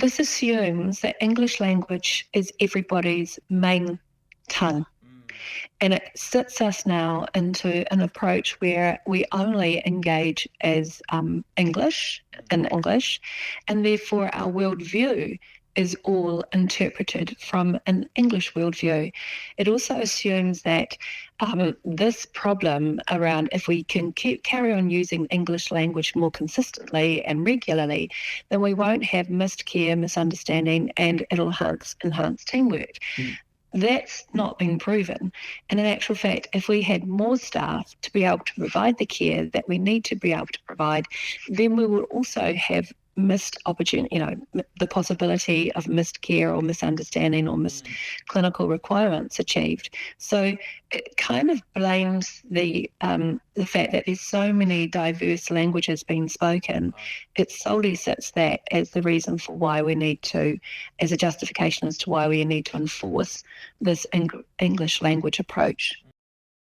this assumes that English language is everybody's main tongue. And it sits us now into an approach where we only engage as English, and therefore our worldview is all interpreted from an English worldview. It also assumes that this problem around if we can carry on using English language more consistently and regularly, then we won't have missed care, misunderstanding, and it'll enhance teamwork. That's not been proven. And in actual fact, if we had more staff to be able to provide the care that we need to be able to provide, then we will also have missed opportunity, the possibility of missed care or misunderstanding or missed clinical requirements achieved. So it kind of blames the fact that there's so many diverse languages being spoken. It solely sits that as the reason for why we need to, as a justification as to why we need to enforce this English language approach.